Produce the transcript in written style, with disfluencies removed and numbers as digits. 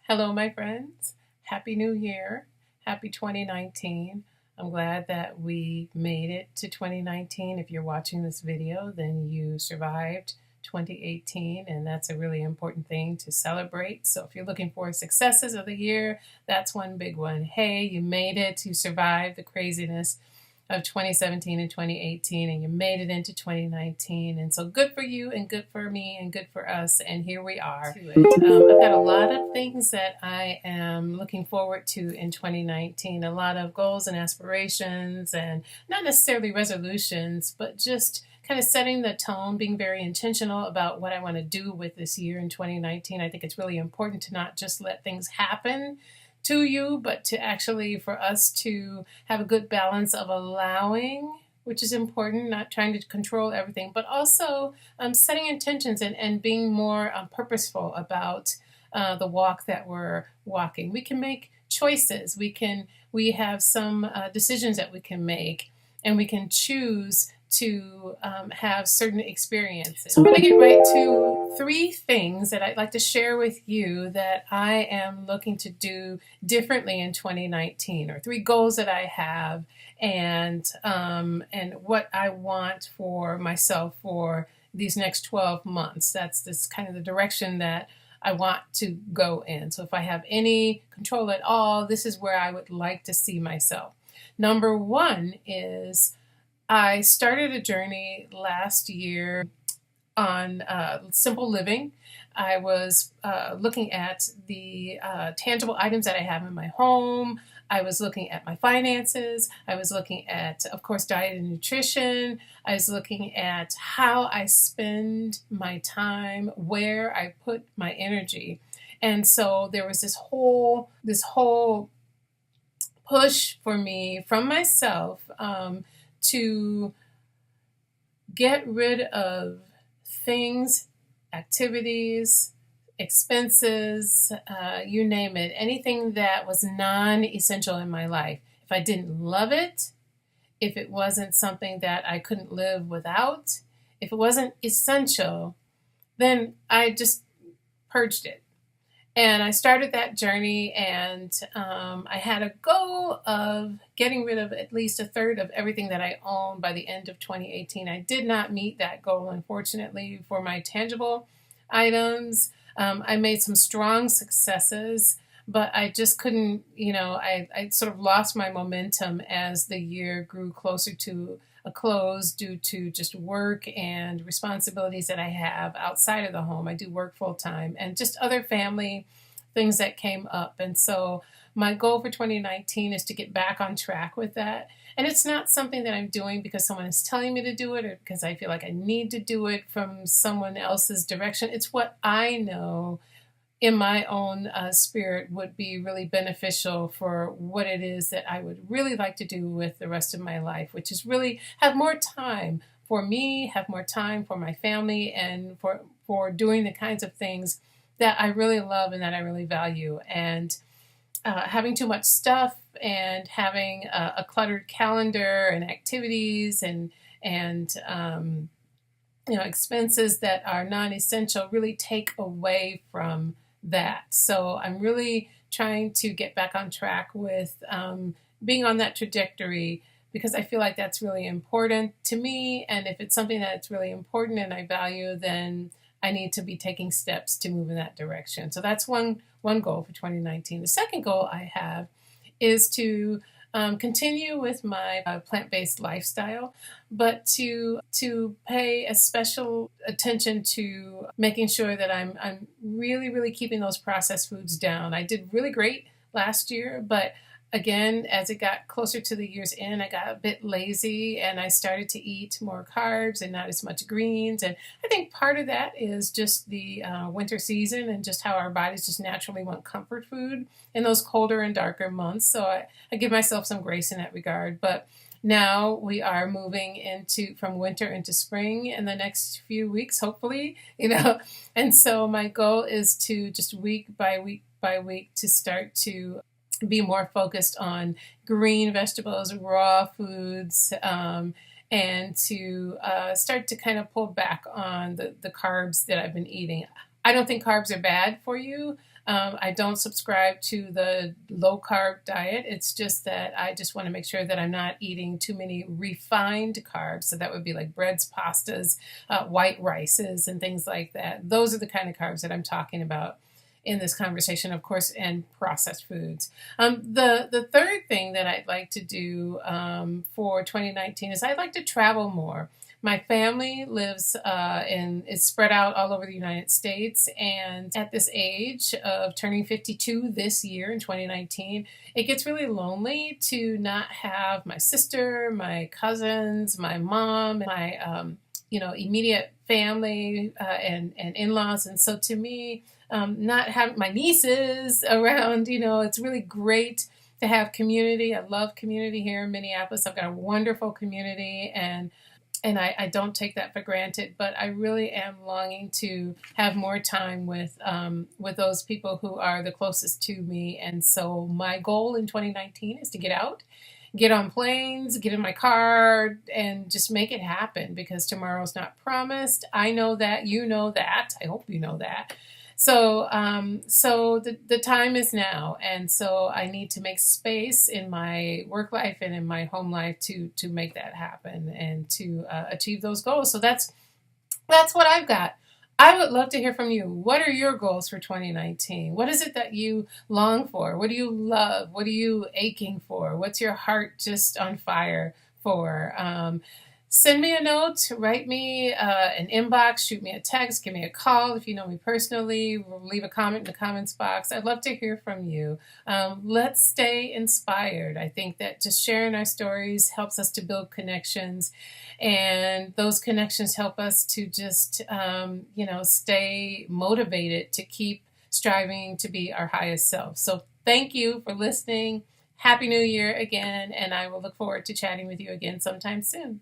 Hello, my friends. Happy New Year. Happy 2019. I'm glad that we made it to 2019. If you're watching this video, then you survived 2018, and that's a really important thing to celebrate. So if you're looking for successes of the year, that's one big one. Hey, you made it. You survived the craziness of 2017 and 2018, and you made it into 2019. And so good for you and good for me and good for us. And here we are. I've got a lot of things that I am looking forward to in 2019, a lot of goals and aspirations, and not necessarily resolutions, but just kind of setting the tone, being very intentional about what I want to do with this year in 2019. I think it's really important to not just let things happen to you, but to actually for us to have a good balance of allowing, which is important, not trying to control everything, but also setting intentions and being more purposeful about the walk that we're walking. We can make choices. We have some decisions that we can make, and we can choose to have certain experiences. So I'm going to get right to three things that I'd like to share with you that I am looking to do differently in 2019, or three goals that I have, and what I want for myself for these next 12 months. That's this kind of the direction that I want to go in. So if I have any control at all, this is where I would like to see myself. Number one is I started a journey last year on simple living. I was looking at the tangible items that I have in my home. I was looking at my finances. I was looking at, of course, diet and nutrition. I was looking at how I spend my time, where I put my energy. And so there was this whole push for me from myself to get rid of things, activities, expenses, you name it, anything that was non-essential in my life. If I didn't love it, if it wasn't something that I couldn't live without, if it wasn't essential, then I just purged it. And I started that journey, and I had a goal of getting rid of at least a third of everything that I own by the end of 2018. I did not meet that goal, unfortunately, for my tangible items. I made some strong successes, but I just couldn't, I sort of lost my momentum as the year grew closer to a close due to just work and responsibilities that I have outside of the home. I do work full time, and just other family things that came up. And so my goal for 2019 is to get back on track with that. And it's not something that I'm doing because someone is telling me to do it, or because I feel like I need to do it from someone else's direction. It's what I know in my own spirit would be really beneficial for what it is that I would really like to do with the rest of my life, which is really have more time for me, have more time for my family, and for doing the kinds of things that I really love and that I really value. And having too much stuff and having a cluttered calendar and activities and expenses that are non-essential really take away from that. So I'm really trying to get back on track with being on that trajectory, because I feel like that's really important to me. And if it's something that's really important and I value, then I need to be taking steps to move in that direction. So that's one goal for 2019. The second goal I have is to continue with my plant-based lifestyle, but to pay a special attention to making sure that I'm really, really keeping those processed foods down. I did really great last year, but again, as it got closer to the year's end, I got a bit lazy and I started to eat more carbs and not as much greens. And I think part of that is just the winter season and just how our bodies just naturally want comfort food in those colder and darker months. So I give myself some grace in that regard. But now we are moving from winter into spring in the next few weeks, hopefully, And so my goal is to just week by week to start to be more focused on green vegetables, raw foods, and to start to kind of pull back on the carbs that I've been eating. I don't think carbs are bad for you. I don't subscribe to the low carb diet. It's just that I just want to make sure that I'm not eating too many refined carbs. So that would be like breads, pastas, white rices, and things like that. Those are the kind of carbs that I'm talking about in this conversation, of course, and processed foods. The third thing that I'd like to do for 2019 is I'd like to travel more. My family lives is spread out all over the United States, and at this age of turning 52 this year in 2019, it gets really lonely to not have my sister, my cousins, my mom, my immediate family and in-laws. And so to me, not having my nieces around, it's really great to have community. I love community here in Minneapolis. I've got a wonderful community, and I don't take that for granted, but I really am longing to have more time with those people who are the closest to me. And so my goal in 2019 is to get out, get on planes, get in my car, and just make it happen, because tomorrow's not promised. I know that, you know that. I hope you know that. So, the time is now, and so I need to make space in my work life and in my home life to make that happen and to achieve those goals. So that's what I've got. I would love to hear from you. What are your goals for 2019? What is it that you long for? What do you love? What are you aching for? What's your heart just on fire for? Send me a note, write me an inbox, shoot me a text, give me a call if you know me personally, leave a comment in the comments box. I'd love to hear from you. Let's stay inspired. I think that just sharing our stories helps us to build connections, and those connections help us to just, stay motivated to keep striving to be our highest self. So thank you for listening. Happy New Year again, and I will look forward to chatting with you again sometime soon.